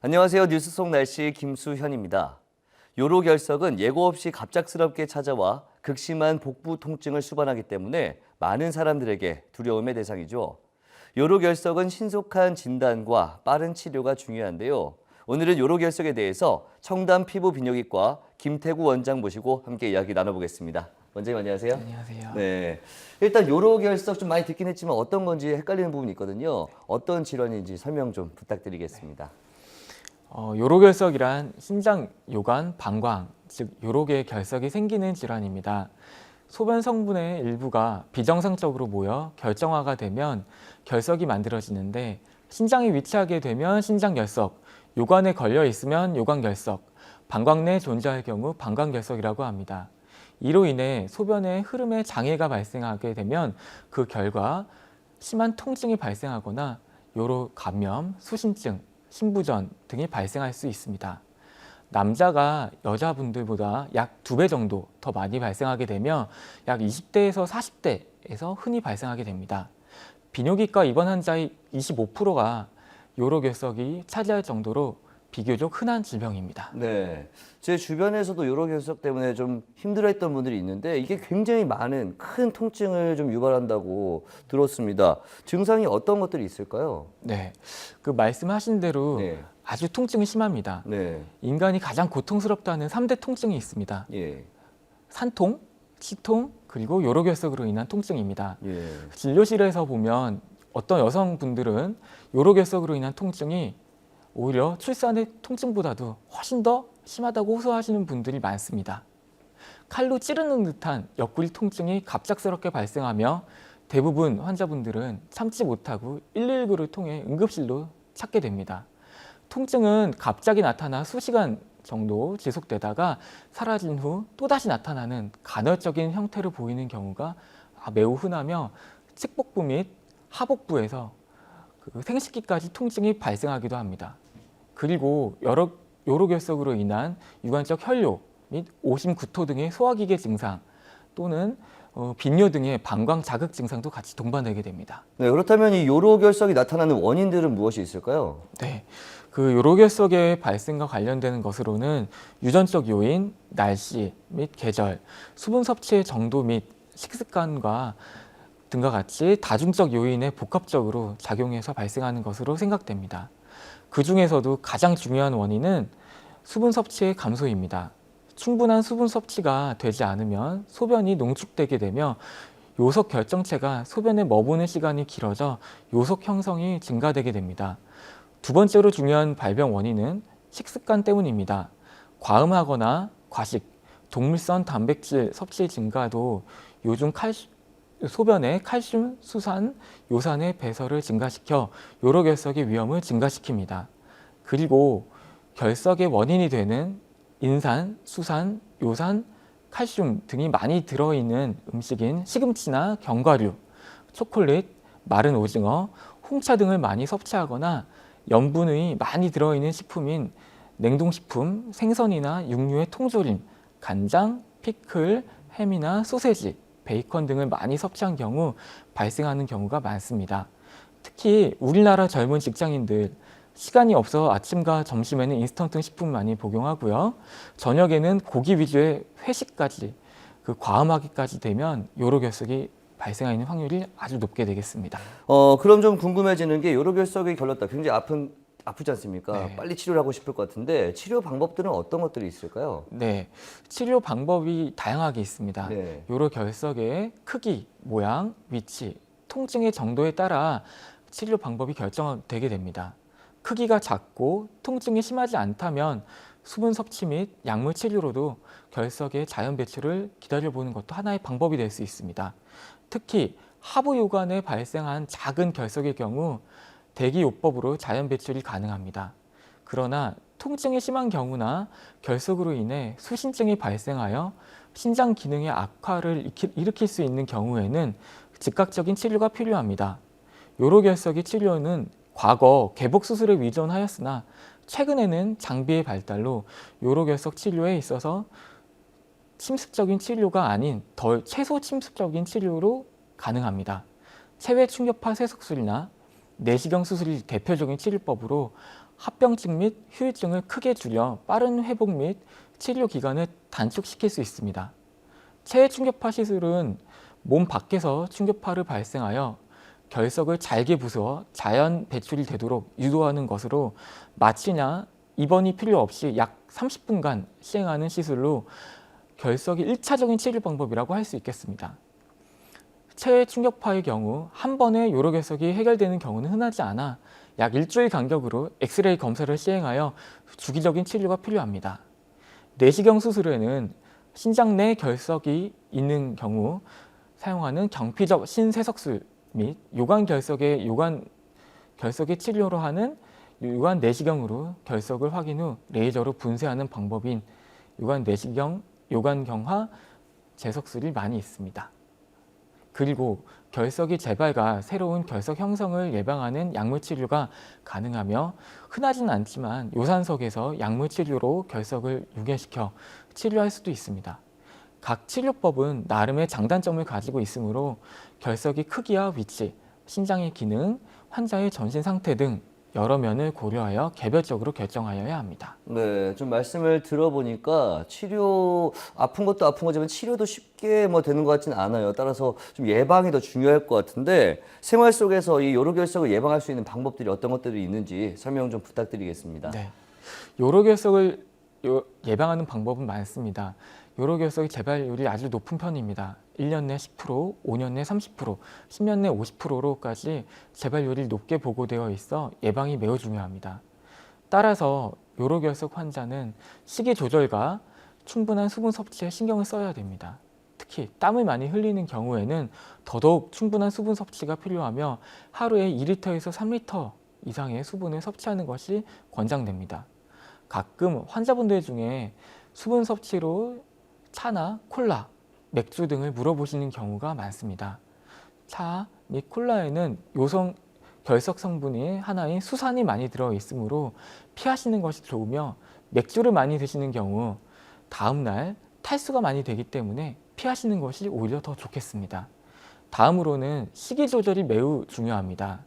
안녕하세요. 뉴스 속 날씨 김수현입니다. 요로결석은 예고 없이 갑작스럽게 찾아와 극심한 복부 통증을 수반하기 때문에 많은 사람들에게 두려움의 대상이죠. 요로결석은 신속한 진단과 빠른 치료가 중요한데요. 오늘은 요로결석에 대해서 청담 피부비뇨기과 김태구 원장 모시고 함께 이야기 나눠보겠습니다. 원장님 안녕하세요. 안녕하세요. 네, 일단 요로결석 좀 많이 듣긴 했지만 어떤 건지 헷갈리는 부분이 있거든요. 어떤 질환인지 설명 좀 부탁드리겠습니다. 요로결석이란 신장 요관 방광, 즉 요로계 결석이 생기는 질환입니다. 소변 성분의 일부가 비정상적으로 모여 결정화가 되면 결석이 만들어지는데 신장에 위치하게 되면 신장결석, 요관에 걸려 있으면 요관결석, 방광 내에 존재할 경우 방광결석이라고 합니다. 이로 인해 소변의 흐름에 장애가 발생하게 되면 그 결과 심한 통증이 발생하거나 요로 감염, 수신증, 신부전 등이 발생할 수 있습니다. 남자가 여자분들보다 약 2배 정도 더 많이 발생하게 되며 약 20대에서 40대에서 흔히 발생하게 됩니다. 비뇨기과 입원 환자의 25%가 요로결석이 차지할 정도로 비교적 흔한 질병입니다. 네, 제 주변에서도 요로결석 때문에 좀 힘들어했던 분들이 있는데 이게 굉장히 많은 큰 통증을 좀 유발한다고 들었습니다. 증상이 어떤 것들이 있을까요? 네, 그 말씀하신 대로 네, 아주 통증이 심합니다. 네, 인간이 가장 고통스럽다는 3대 통증이 있습니다. 예, 산통, 치통, 그리고 요로결석으로 인한 통증입니다. 예, 진료실에서 보면 어떤 여성분들은 요로결석으로 인한 통증이 오히려 출산의 통증보다도 훨씬 더 심하다고 호소하시는 분들이 많습니다. 칼로 찌르는 듯한 옆구리 통증이 갑작스럽게 발생하며 대부분 환자분들은 참지 못하고 119를 통해 응급실로 찾게 됩니다. 통증은 갑자기 나타나 수시간 정도 지속되다가 사라진 후 또다시 나타나는 간헐적인 형태로 보이는 경우가 매우 흔하며 측복부 및 하복부에서 생식기까지 통증이 발생하기도 합니다. 그리고 요로결석으로 인한 유관적 혈뇨 및 오심, 구토 등의 소화기계 증상 또는 빈뇨 등의 방광 자극 증상도 같이 동반되게 됩니다. 네, 그렇다면 이 요로결석이 나타나는 원인들은 무엇이 있을까요? 네, 그 요로결석의 발생과 관련되는 것으로는 유전적 요인, 날씨 및 계절, 수분 섭취의 정도 및 식습관과 등과 같이 다중적 요인에 복합적으로 작용해서 발생하는 것으로 생각됩니다. 그 중에서도 가장 중요한 원인은 수분 섭취의 감소입니다. 충분한 수분 섭취가 되지 않으면 소변이 농축되게 되며 요석 결정체가 소변에 머무는 시간이 길어져 요석 형성이 증가되게 됩니다. 두 번째로 중요한 발병 원인은 식습관 때문입니다. 과음하거나 과식, 동물성 단백질 섭취 증가도 요즘 소변의 칼슘, 수산, 요산의 배설을 증가시켜 요로결석의 위험을 증가시킵니다. 그리고 결석의 원인이 되는 인산, 수산, 요산, 칼슘 등이 많이 들어있는 음식인 시금치나 견과류, 초콜릿, 마른 오징어, 홍차 등을 많이 섭취하거나 염분이 많이 들어있는 식품인 냉동식품, 생선이나 육류의 통조림, 간장, 피클, 햄이나 소세지, 베이컨 등을 많이 섭취한 경우 발생하는 경우가 많습니다. 특히 우리나라 젊은 직장인들 시간이 없어 아침과 점심에는 인스턴트 식품 많이 복용하고요. 저녁에는 고기 위주의 회식까지 과음하기까지 되면 요로결석이 발생하는 확률이 아주 높게 되겠습니다. 그럼 좀 궁금해지는 게 요로결석이 걸렸다. 굉장히 아프지 않습니까? 네. 빨리 치료를 하고 싶을 것 같은데 치료 방법들은 어떤 것들이 있을까요? 네, 치료 방법이 다양하게 있습니다. 네. 요로결석의 크기, 모양, 위치, 통증의 정도에 따라 치료 방법이 결정되게 됩니다. 크기가 작고 통증이 심하지 않다면 수분 섭취 및 약물 치료로도 결석의 자연 배출을 기다려보는 것도 하나의 방법이 될 수 있습니다. 특히 하부 요관에 발생한 작은 결석의 경우 대기요법으로 자연 배출이 가능합니다. 그러나 통증이 심한 경우나 결석으로 인해 수신증이 발생하여 신장 기능의 악화를 일으킬 수 있는 경우에는 즉각적인 치료가 필요합니다. 요로결석의 치료는 과거 개복 수술에 의존하였으나 최근에는 장비의 발달로 요로결석 치료에 있어서 침습적인 치료가 아닌 덜 최소 침습적인 치료로 가능합니다. 체외 충격파 세속술이나 내시경 수술이 대표적인 치료법으로 합병증 및 후유증을 크게 줄여 빠른 회복 및 치료 기간을 단축시킬 수 있습니다. 체해 충격파 시술은 몸 밖에서 충격파를 발생하여 결석을 잘게 부수어 자연 배출이 되도록 유도하는 것으로 마취나 입원이 필요 없이 약 30분간 시행하는 시술로 결석이 1차적인 치료 방법이라고 할 수 있겠습니다. 체해 충격파의 경우 한 번에 요로결석이 해결되는 경우는 흔하지 않아 약 일주일 간격으로 엑스레이 검사를 시행하여 주기적인 치료가 필요합니다. 내시경 수술에는 신장 내 결석이 있는 경우 사용하는 경피적 신세석술 및 요관결석의 치료로 하는 요관 내시경으로 결석을 확인 후 레이저로 분쇄하는 방법인 요관 내시경, 요관경화 재석술이 많이 있습니다. 그리고 결석이 재발과 새로운 결석 형성을 예방하는 약물 치료가 가능하며 흔하진 않지만 요산석에서 약물 치료로 결석을 유괴시켜 치료할 수도 있습니다. 각 치료법은 나름의 장단점을 가지고 있으므로 결석의 크기와 위치, 신장의 기능, 환자의 전신 상태 등 여러 면을 고려하여 개별적으로 결정하여야 합니다. 네, 좀 말씀을 들어보니까 치료 아픈 것도 아픈 거지만 치료도 쉽게 뭐 되는 것 같지는 않아요. 따라서 좀 예방이 더 중요할 것 같은데 생활 속에서 이 요로결석을 예방할 수 있는 방법들이 어떤 것들이 있는지 설명 좀 부탁드리겠습니다. 네, 요로결석을 예방하는 방법은 많습니다. 요로결석의 재발률이 아주 높은 편입니다. 1년 내 10%, 5년 내 30%, 10년 내 50%로까지 재발률이 높게 보고되어 있어 예방이 매우 중요합니다. 따라서 요로결석 환자는 식이 조절과 충분한 수분 섭취에 신경을 써야 됩니다. 특히 땀을 많이 흘리는 경우에는 더더욱 충분한 수분 섭취가 필요하며 하루에 2리터에서 3리터 이상의 수분을 섭취하는 것이 권장됩니다. 가끔 환자분들 중에 수분 섭취로 차나 콜라, 맥주 등을 물어보시는 경우가 많습니다. 차 및 콜라에는 결석 성분이 하나인 수산이 많이 들어있으므로 피하시는 것이 좋으며 맥주를 많이 드시는 경우 다음날 탈수가 많이 되기 때문에 피하시는 것이 오히려 더 좋겠습니다. 다음으로는 식이 조절이 매우 중요합니다.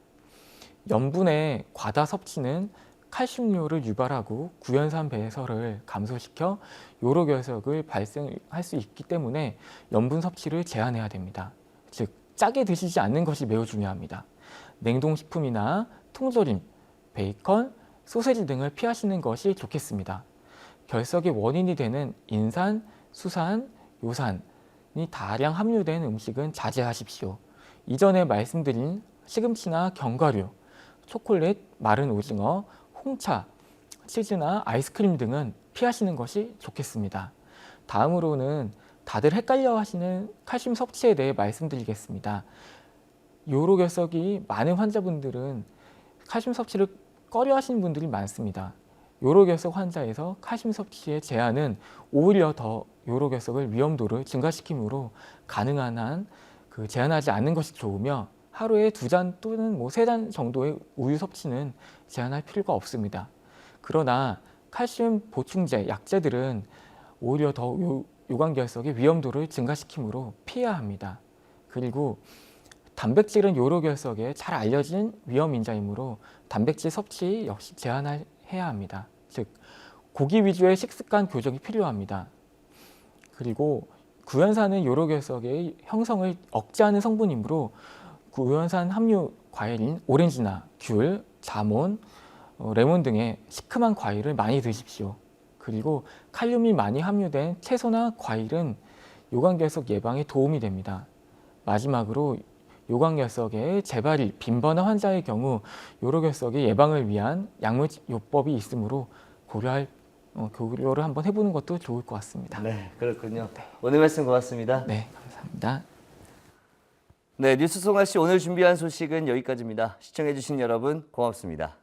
염분의 과다 섭취는 칼슘류를 유발하고 구연산 배설을 감소시켜 요로결석을 발생할 수 있기 때문에 염분 섭취를 제한해야 됩니다. 즉 짜게 드시지 않는 것이 매우 중요합니다. 냉동식품이나 통조림, 베이컨, 소세지 등을 피하시는 것이 좋겠습니다. 결석의 원인이 되는 인산, 수산, 요산이 다량 함유된 음식은 자제하십시오. 이전에 말씀드린 시금치나 견과류, 초콜릿, 마른 오징어, 홍차, 치즈나 아이스크림 등은 피하시는 것이 좋겠습니다. 다음으로는 다들 헷갈려 하시는 칼슘 섭취에 대해 말씀드리겠습니다. 요로결석이 많은 환자분들은 칼슘 섭취를 꺼려 하시는 분들이 많습니다. 요로결석 환자에서 칼슘 섭취의 제한은 오히려 더 요로결석을 위험도를 증가시키므로 가능한 한 제한하지 않는 것이 좋으며 하루에 2잔 또는 3잔 정도의 우유 섭취는 제한할 필요가 없습니다. 그러나 칼슘 보충제, 약제들은 오히려 더 요관결석의 위험도를 증가시키므로 피해야 합니다. 그리고 단백질은 요로결석에 잘 알려진 위험인자이므로 단백질 섭취 역시 제한해야 합니다. 즉 고기 위주의 식습관 교정이 필요합니다. 그리고 구연산은 요로결석의 형성을 억제하는 성분이므로 구연산 함유 과일인 오렌지나 귤, 자몬, 레몬 등의 시큼한 과일을 많이 드십시오. 그리고 칼륨이 많이 함유된 채소나 과일은 요관결석 예방에 도움이 됩니다. 마지막으로 요관결석의 재발이 빈번한 환자의 경우 요로결석의 예방을 위한 약물요법이 있으므로 고려를 한번 해보는 것도 좋을 것 같습니다. 네, 그렇군요. 오늘 말씀 고맙습니다. 네, 감사합니다. 네, 뉴스 송아씨 오늘 준비한 소식은 여기까지입니다. 시청해주신 여러분 고맙습니다.